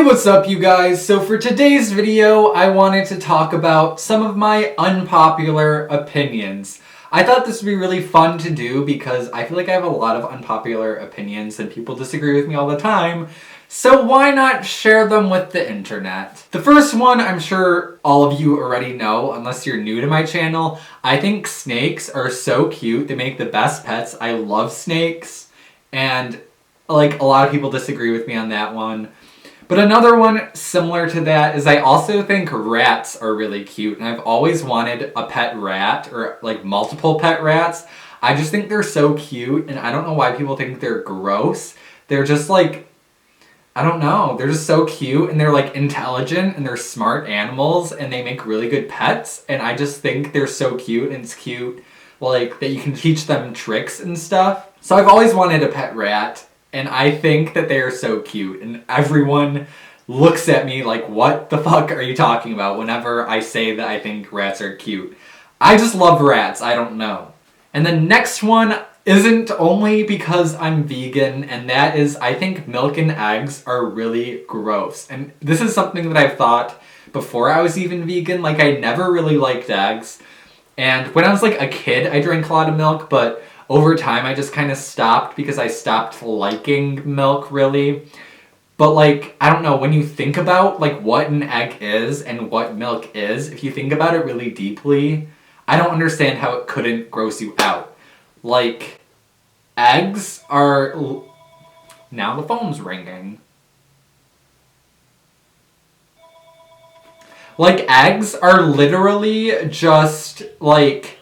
What's up, you guys? So for today's video, I wanted to talk about some of my unpopular opinions. I thought this would be really fun to do because I feel like I have a lot of unpopular opinions and people disagree with me all the time. So why not share them with the internet? The first one, I'm sure all of you already know, unless you're new to my channel. I think snakes are so cute. They make the best pets. I love snakes. And like a lot of people disagree with me on that one. But another one similar to that is I also think rats are really cute. And I've always wanted a pet rat or like multiple pet rats. I just think they're so cute and I don't know why people think they're gross. They're just like, I don't know. They're just so cute and they're like intelligent and they're smart animals and they make really good pets. And I just think they're so cute and it's cute like that you can teach them tricks and stuff. So I've always wanted a pet rat. And I think that they are so cute. And everyone looks at me like, what the fuck are you talking about whenever I say that I think rats are cute? I just love rats. I don't know. And the next one isn't only because I'm vegan, and that is I think milk and eggs are really gross. And this is something that I've thought before I was even vegan. Like, I never really liked eggs. And when I was like a kid, I drank a lot of milk, but over time, I just kind of stopped because I stopped liking milk, really. But, like, I don't know, when you think about, like, what an egg is and what milk is, if you think about it really deeply, I don't understand how it couldn't gross you out. Like, eggs are... Now the phone's ringing. Like, eggs are literally just, like...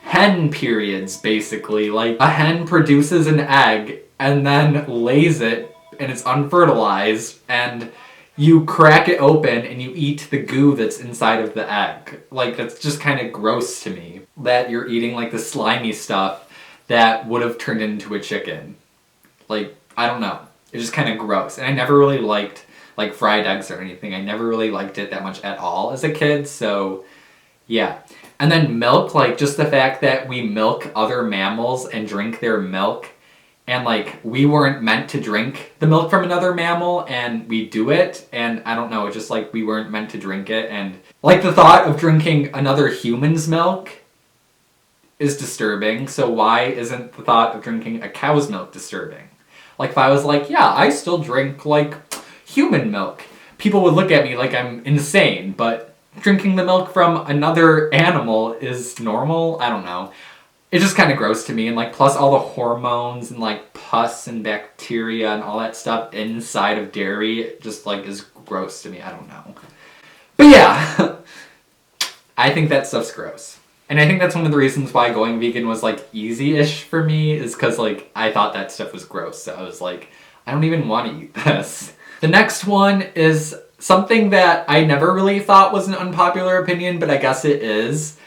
hen periods, basically. Like, a hen produces an egg and then lays it and it's unfertilized and you crack it open and you eat the goo that's inside of the egg. Like, that's just kind of gross to me. That you're eating like the slimy stuff that would have turned into a chicken. Like, I don't know. It's just kind of gross. And I never really liked like fried eggs or anything. I never really liked it that much at all as a kid, so yeah. And then milk, like just the fact that we milk other mammals and drink their milk and like we weren't meant to drink the milk from another mammal and we do it and I don't know, it's just like we weren't meant to drink it and like the thought of drinking another human's milk is disturbing, so why isn't the thought of drinking a cow's milk disturbing? Like if I was like, yeah, I still drink like human milk, people would look at me like I'm insane, but drinking the milk from another animal is normal? I don't know. It's just kind of gross to me. And like, plus all the hormones and like pus and bacteria and all that stuff inside of dairy just like is gross to me. I don't know. But yeah, I think that stuff's gross. And I think that's one of the reasons why going vegan was like easy-ish for me is because like I thought that stuff was gross. So I was like, I don't even want to eat this. The next one is something that I never really thought was an unpopular opinion, but I guess it is,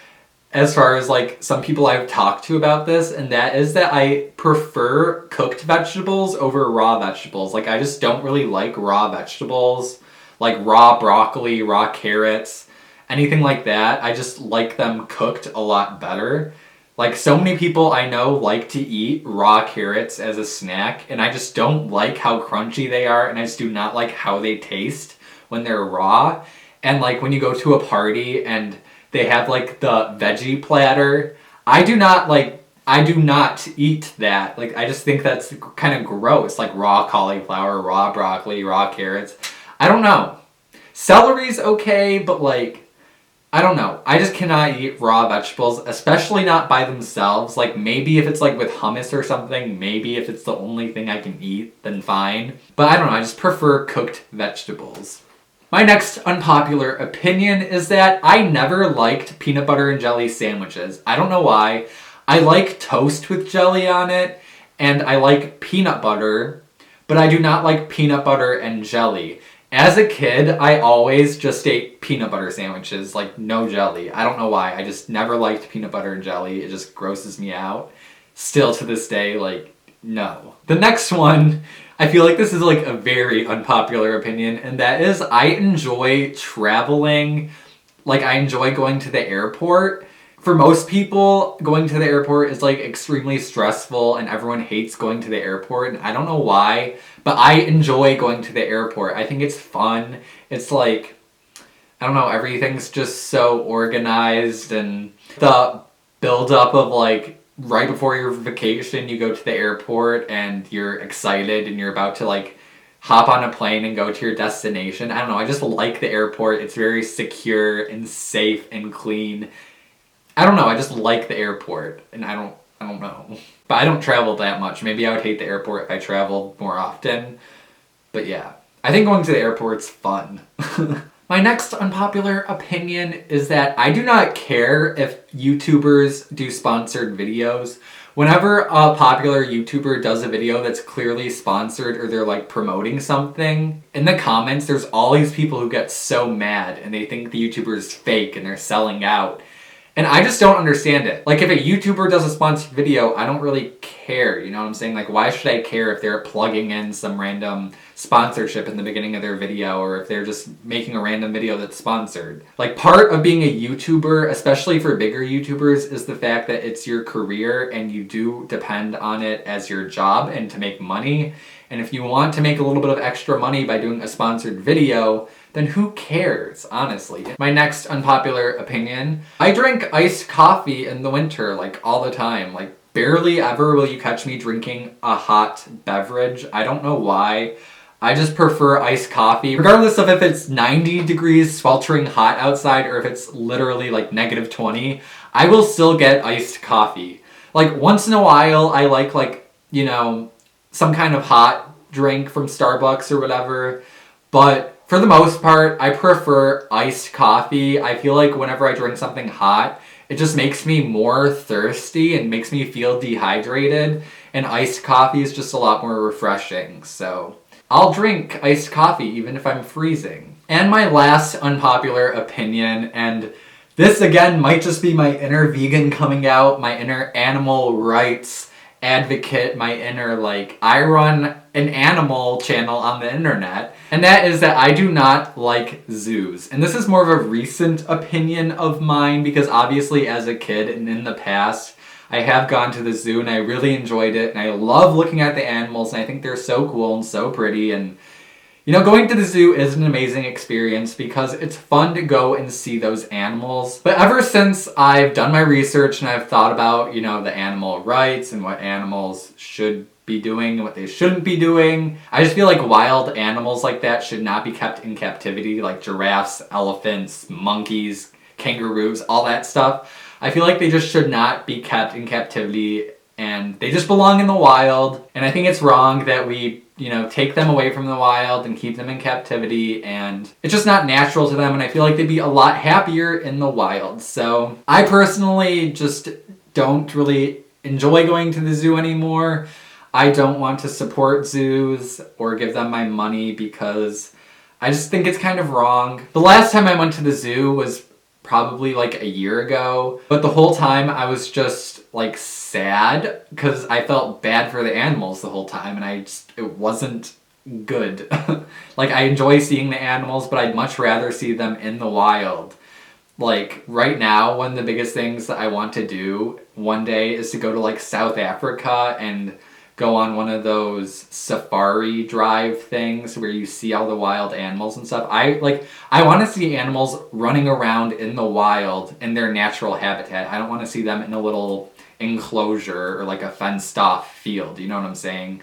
as far as like some people I've talked to about this, and that is that I prefer cooked vegetables over raw vegetables. Like, I just don't really like raw vegetables, like raw broccoli, raw carrots, anything like that. I just like them cooked a lot better. Like, so many people I know like to eat raw carrots as a snack, and I just don't like how crunchy they are, and I just do not like how they taste when they're raw. And like when you go to a party and they have like the veggie platter, I do not eat that. Like, I just think that's kind of gross. Like raw cauliflower, raw broccoli, raw carrots. I don't know. Celery's okay, but like, I don't know. I just cannot eat raw vegetables, especially not by themselves. Like, maybe if it's like with hummus or something, maybe if it's the only thing I can eat, then fine. But I don't know, I just prefer cooked vegetables. My next unpopular opinion is that I never liked peanut butter and jelly sandwiches. I don't know why. I like toast with jelly on it, and I like peanut butter, but I do not like peanut butter and jelly. As a kid, I always just ate peanut butter sandwiches, like no jelly. I don't know why. I just never liked peanut butter and jelly. It just grosses me out. Still to this day, like, no. The next one, I feel like this is like a very unpopular opinion, and that is I enjoy traveling. Like, I enjoy going to the airport for most people, going to the airport is like extremely stressful and everyone hates going to the airport. And I don't know why, but I enjoy going to the airport. I think it's fun. It's like, I don't know, everything's just so organized, and the build-up of like right before your vacation, you go to the airport and you're excited and you're about to like hop on a plane and go to your destination. I don't know, I just like the airport. It's very secure and safe and clean. I don't know, I just like the airport, and I don't know. But I don't travel that much. Maybe I would hate the airport if I traveled more often. But yeah, I think going to the airport's fun. My next unpopular opinion is that I do not care if YouTubers do sponsored videos. Whenever a popular YouTuber does a video that's clearly sponsored or they're like promoting something, in the comments there's all these people who get so mad and they think the YouTuber is fake and they're selling out. And I just don't understand it. Like, if a YouTuber does a sponsored video, I don't really care, you know what I'm saying? Like, why should I care if they're plugging in some random sponsorship in the beginning of their video, or if they're just making a random video that's sponsored? Like, part of being a YouTuber, especially for bigger YouTubers, is the fact that it's your career and you do depend on it as your job and to make money. And if you want to make a little bit of extra money by doing a sponsored video, then who cares, honestly? My next unpopular opinion, I drink iced coffee in the winter, like, all the time. Like, barely ever will you catch me drinking a hot beverage. I don't know why. I just prefer iced coffee, regardless of if it's 90 degrees sweltering hot outside or if it's literally like -20, I will still get iced coffee. Like, once in a while, I like, you know, some kind of hot drink from Starbucks or whatever, but for the most part, I prefer iced coffee. I feel like whenever I drink something hot, it just makes me more thirsty and makes me feel dehydrated, and iced coffee is just a lot more refreshing, so I'll drink iced coffee even if I'm freezing. And my last unpopular opinion, and this again might just be my inner vegan coming out, my inner animal rights advocate, my inner, like, I run an animal channel on the internet, and that is that I do not like zoos. And this is more of a recent opinion of mine, because obviously as a kid and in the past, I have gone to the zoo and I really enjoyed it, and I love looking at the animals, and I think they're so cool and so pretty, and you know, going to the zoo is an amazing experience because it's fun to go and see those animals. But ever since I've done my research and I've thought about, you know, the animal rights and what animals should be doing and what they shouldn't be doing, I just feel like wild animals like that should not be kept in captivity, like giraffes, elephants, monkeys, kangaroos, all that stuff. I feel like they just should not be kept in captivity, and they just belong in the wild. And I think it's wrong that we, you know, take them away from the wild and keep them in captivity, and it's just not natural to them, and I feel like they'd be a lot happier in the wild. So I personally just don't really enjoy going to the zoo anymore. I don't want to support zoos or give them my money because I just think it's kind of wrong. The last time I went to the zoo was probably like a year ago, but the whole time I was just like sad because I felt bad for the animals the whole time, and it wasn't good. Like, I enjoy seeing the animals, but I'd much rather see them in the wild. Like, right now, one of the biggest things that I want to do one day is to go to like South Africa and go on one of those safari drive things where you see all the wild animals and stuff. I want to see animals running around in the wild in their natural habitat. I don't want to see them in a little enclosure or like a fenced off field, you know what I'm saying?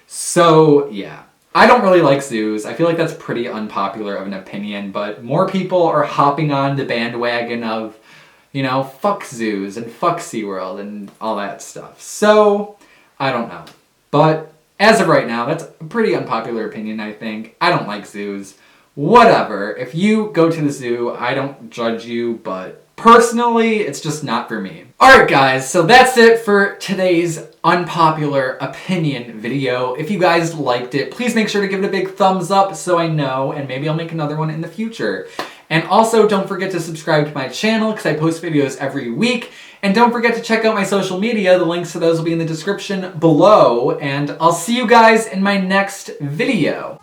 So yeah, I don't really like zoos. I feel like that's pretty unpopular of an opinion, but more people are hopping on the bandwagon of, you know, fuck zoos and fuck SeaWorld and all that stuff. So I don't know. But as of right now, that's a pretty unpopular opinion, I think. I don't like zoos. Whatever. If you go to the zoo, I don't judge you, but personally, it's just not for me. Alright guys, so that's it for today's unpopular opinion video. If you guys liked it, please make sure to give it a big thumbs up so I know, and maybe I'll make another one in the future. And also, don't forget to subscribe to my channel because I post videos every week. And don't forget to check out my social media. The links to those will be in the description below. And I'll see you guys in my next video.